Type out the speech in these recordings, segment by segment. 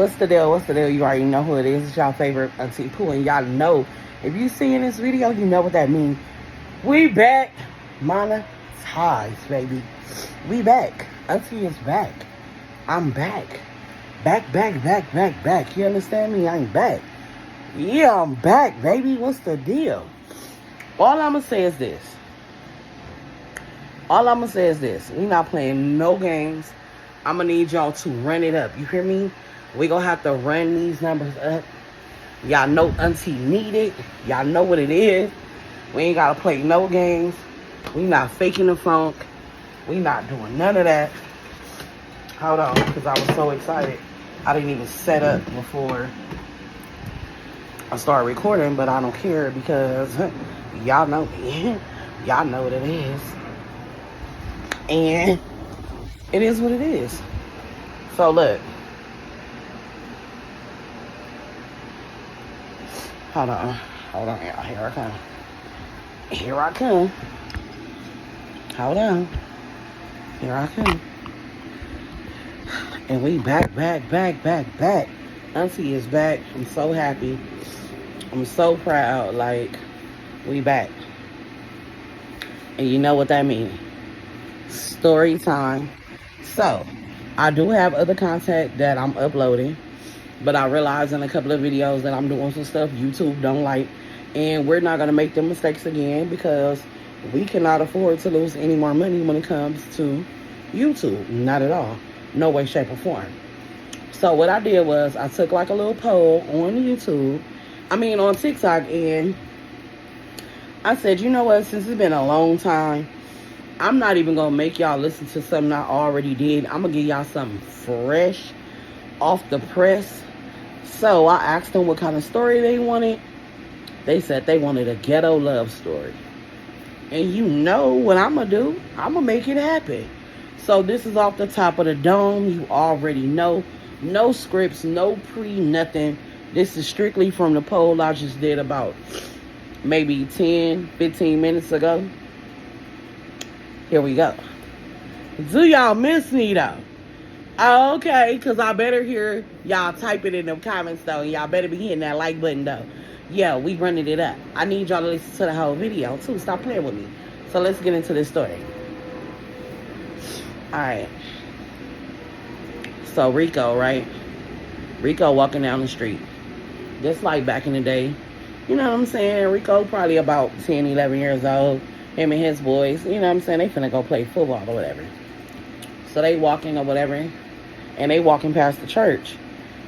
What's the deal? What's the deal? You already know who it is. It's y'all favorite Auntie Pooh. And y'all know, if you seeing this video, you know what that means. We back. Monetize, baby. We back. Auntie is back. I'm back. Back. You understand me? I'm back. Yeah, I'm back, baby. What's the deal? All I'm going to say is this. We not playing no games. I'm going to need y'all to run it up. You hear me? We going to have to run these numbers up. Y'all know Auntie need it. Y'all know what it is. We ain't got to play no games. We not faking the funk. We not doing none of that. Hold on, because I was so excited. I didn't even set up before I started recording, but I don't care because y'all know me. Y'all know what it is. And it is what it is. So look. Hold on, y'all. Here I come. Hold on. Here I come. And we back. Auntie is back. I'm so happy. I'm so proud. Like, we back. And you know what that means. Story time. So, I do have other content that I'm uploading. But I realized in a couple of videos that I'm doing some stuff YouTube don't like. And we're not going to make them mistakes again because we cannot afford to lose any more money when it comes to YouTube. Not at all. No way, shape, or form. So what I did was I took like a little poll on on TikTok, and I said, you know what, since it's been a long time, I'm not even going to make y'all listen to something I already did. I'm going to give y'all something fresh off the press. So I asked them what kind of story they wanted. They said they wanted a ghetto love story. And you know what I'm going to do? I'm going to make it happen. So this is off the top of the dome. You already know. No scripts, no nothing. This is strictly from the poll I just did about maybe 10, 15 minutes ago. Here we go. Do y'all miss me though? Oh, okay, because I better hear y'all type it in the comments, though. Y'all better be hitting that like button, though. Yeah, we running it up. I need y'all to listen to the whole video, too. Stop playing with me. So let's get into this story. All right. So Rico, right? Rico walking down the street. Just like back in the day. You know what I'm saying? Rico probably about 10, 11 years old. Him and his boys. You know what I'm saying? They finna go play football or whatever. So they walking or whatever. And they walking past the church.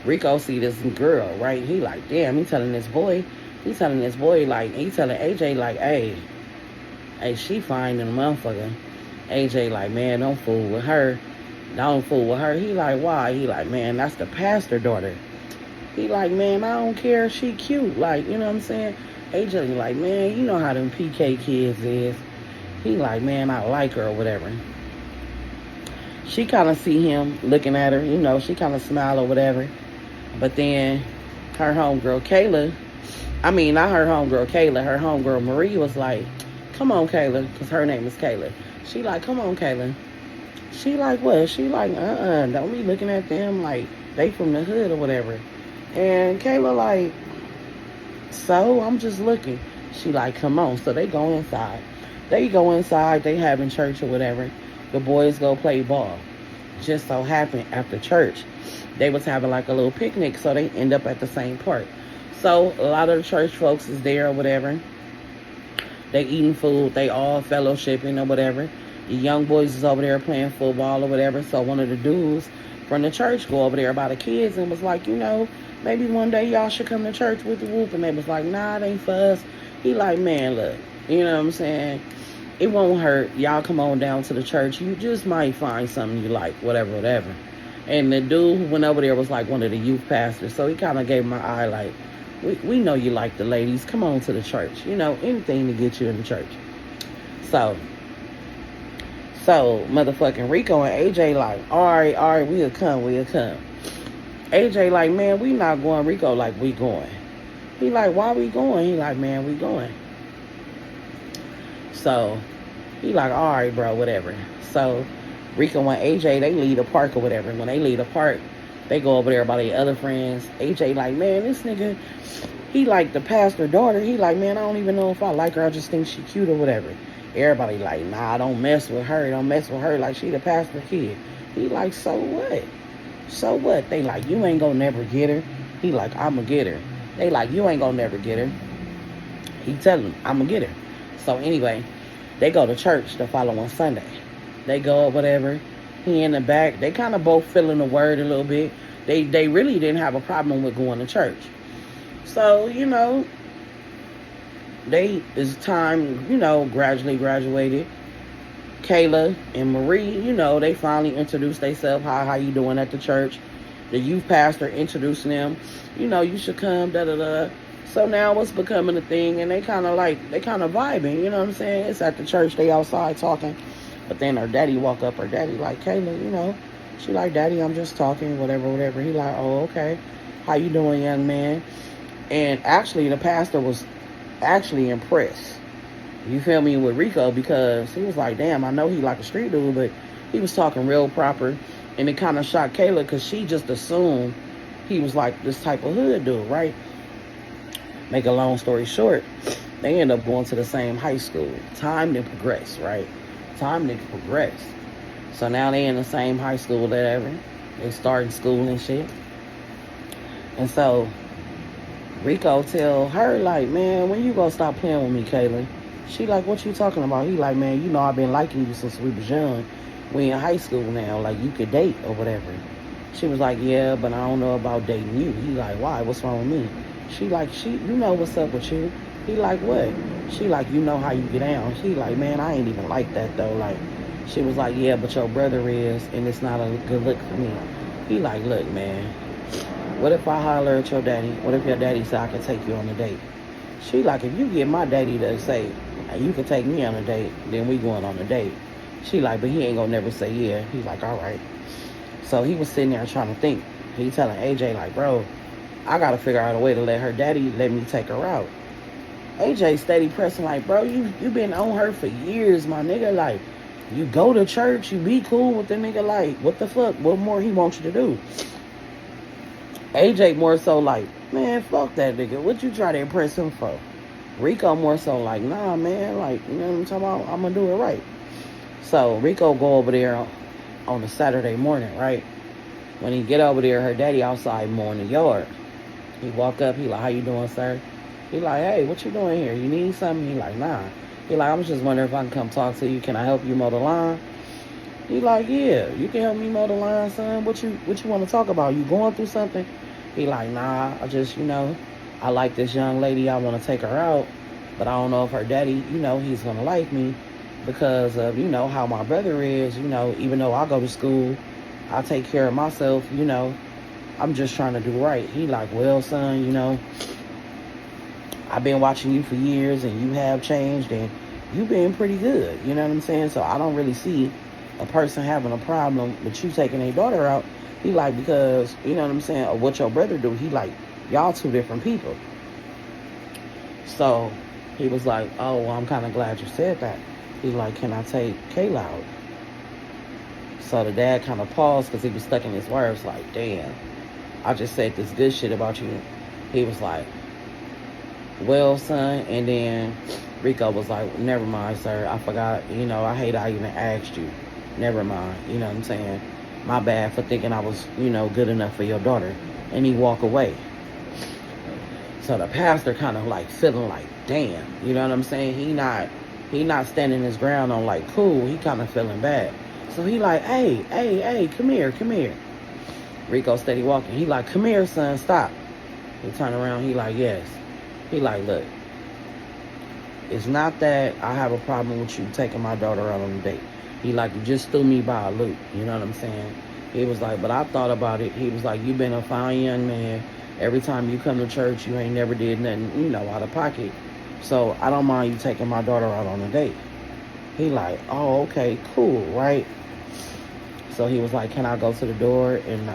Rico see this girl, right? He like, damn, he telling this boy, like, he telling AJ, like, hey, she fine in the motherfucker. AJ like, man, don't fool with her. He like, why? He like, man, that's the pastor daughter. He like, man, I don't care. She cute. Like, you know what I'm saying? AJ like, man, you know how them PK kids is. He like, man, I like her or whatever. She kind of see him looking at her, you know, she kind of smile or whatever. But then her homegirl Kayla, her homegirl Marie was like, come on, Kayla, because her name is Kayla. She like, come on, Kayla. She like, what? She like, don't be looking at them like they from the hood or whatever. And Kayla like, so I'm just looking. She like, come on. So they go inside. They having church or whatever. The boys go play ball. Just so happened after church, they was having like a little picnic, so they end up at the same park. So a lot of the church folks is there or whatever. They eating food. They all fellowshipping or whatever. The young boys is over there playing football or whatever. So one of the dudes from the church go over there by the kids and was like, you know, maybe one day y'all should come to church with the whoop. And they was like, nah, it ain't for us. He like, man, look, you know what I'm saying? It won't hurt. Y'all come on down to the church. You just might find something you like, whatever. And the dude who went over there was like one of the youth pastors. So he kind of gave my eye like, we know you like the ladies. Come on to the church. You know, anything to get you in the church. So motherfucking Rico and AJ like, all right, we'll come. AJ like, man, we not going. Rico like, we going. He like, why we going? He like, man, we going. So he like, all right, bro, whatever. So Rico and AJ, they leave the park or whatever. When they leave the park, They go over there by their other friends. AJ like, man, this nigga, he like the pastor daughter. He like, man, I don't even know if I like her. I just think she cute or whatever. Everybody like, nah, don't mess with her. Don't mess with her. Like, she the pastor kid. He like, so what? So what? They like, you ain't gonna never get her. He like, I'ma get her. They like, you ain't gonna never get her. He tell them, I'ma get her. So anyway, they go to church the following Sunday. They go up, whatever. He in the back. They kind of both feeling the word a little bit. They really didn't have a problem with going to church. So, they, as time, gradually graduated. Kayla and Marie, they finally introduced themselves. How you doing at the church? The youth pastor introducing them. You should come, da-da-da. So now it's becoming a thing, and they kind of vibing, you know what I'm saying? It's at the church, they outside talking. But then her daddy walk up, her daddy like, Kayla, she like, Daddy, I'm just talking, whatever. He like, oh, okay. How you doing, young man? And actually, the pastor was actually impressed. You feel me, with Rico, because he was like, damn, I know he like a street dude, but he was talking real proper. And it kind of shocked Kayla because she just assumed he was like this type of hood dude, right? Make a long story short, they end up going to the same high school. Time to progress, right? Time to progress. So now they in the same high school, whatever. They starting school and shit. And so Rico tell her, like, man, when you gonna stop playing with me, Kayla? She like, what you talking about? He like, man, I've been liking you since we was young. We in high school now, like, you could date or whatever. She was like, yeah, but I don't know about dating you. He like, why? What's wrong with me? She like, you know what's up with you. He like, what? She like, you know how you get down. He like, man, I ain't even like that though. Like, she was like, yeah, but your brother is, and it's not a good look for me. He like, look, man, what if I holler at your daddy? What if your daddy said I can take you on a date? She like, if you get my daddy to say, you can take me on a date, then we going on a date. She like, but he ain't gonna never say yeah. He's like, all right. So he was sitting there trying to think. He telling AJ like, bro, I gotta figure out a way to let her daddy let me take her out. AJ steady pressing like, bro, you been on her for years, my nigga. Like, you go to church, you be cool with the nigga. Like, what the fuck? What more he wants you to do? AJ more so like, man, fuck that nigga. What you try to impress him for? Rico more so like, nah, man. Like, you know what I'm talking about? I'm gonna do it right. So Rico go over there on a Saturday morning, right? When he get over there, her daddy outside mowing the yard. He walk up, he like, how you doing, sir? He like, hey, what you doing here? You need something? He like, nah. He like, I was just wondering if I can come talk to you. Can I help you mow the lawn? He like, yeah, you can help me mow the lawn, son. What you want to talk about? You going through something? He like, nah, I just, I like this young lady. I want to take her out. But I don't know if her daddy, he's going to like me. Because of, how my brother is, even though I go to school, I take care of myself, I'm just trying to do right. He like, well, son, I've been watching you for years and you have changed and you've been pretty good. You know what I'm saying? So I don't really see a person having a problem with you taking a daughter out. He like, because, you know what I'm saying, or what your brother do, he like, y'all two different people. So he was like, oh, well, I'm kind of glad you said that. He like, can I take Kayla out? So the dad kind of paused because he was stuck in his words like, damn, I just said this good shit about you. He was like, well, son. And then Rico was like, never mind, sir. I forgot. I hate I even asked you. Never mind. You know what I'm saying? My bad for thinking I was, good enough for your daughter. And he walk away. So the pastor kind of like feeling like, damn. You know what I'm saying? He not standing his ground on like, cool. He kind of feeling bad. So he like, hey, come here. Rico steady walking. He like, come here, son, stop. He turn around. He like, yes. He like, look, it's not that I have a problem with you taking my daughter out on a date. He like, you just threw me by a loop. You know what I'm saying? He was like, but I thought about it. He was like, you been a fine young man. Every time you come to church, you ain't never did nothing, out of pocket. So I don't mind you taking my daughter out on a date. He like, oh, okay, cool, right? So he was like, can I go to the door and,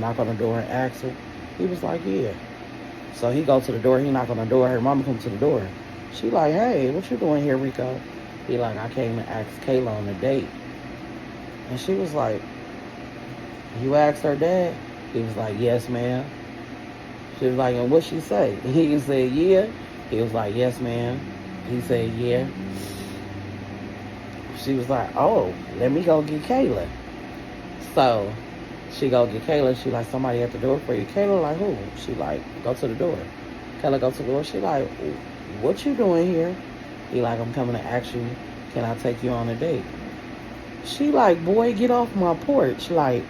knock on the door and ask her? He was like, yeah. So he go to the door, he knock on the door, her mama come to the door. She like, hey, what you doing here, Rico? He like, I came to ask Kayla on a date. And she was like, you asked her dad? He was like, yes, ma'am. She was like, and what she say? He said, yeah. He was like, yes, ma'am. He said, yeah. She was like, oh, let me go get Kayla. So she go get Kayla. She like, somebody at the door for you. Kayla like, who? She like, go to the door. Kayla go to the door. She like, what you doing here? He like, I'm coming to ask you, can I take you on a date? She like, boy, get off my porch. Like,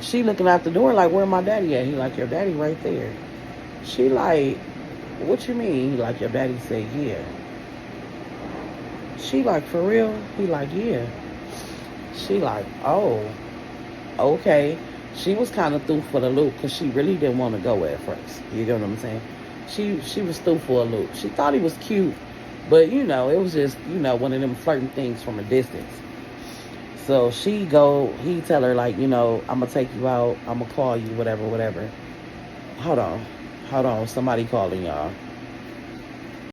she looking out the door like, where my daddy at? He like, your daddy right there. She like, what you mean? He like, your daddy said, yeah. She like, for real? He like, yeah. She like, oh, okay. She was kind of through for the loop because she really didn't want to go at first. You know what I'm saying? She was through for a loop. She thought he was cute, but it was just, one of them flirting things from a distance. So he tell her like, I'm gonna take you out. I'm gonna call you, whatever. Hold on. Somebody calling y'all.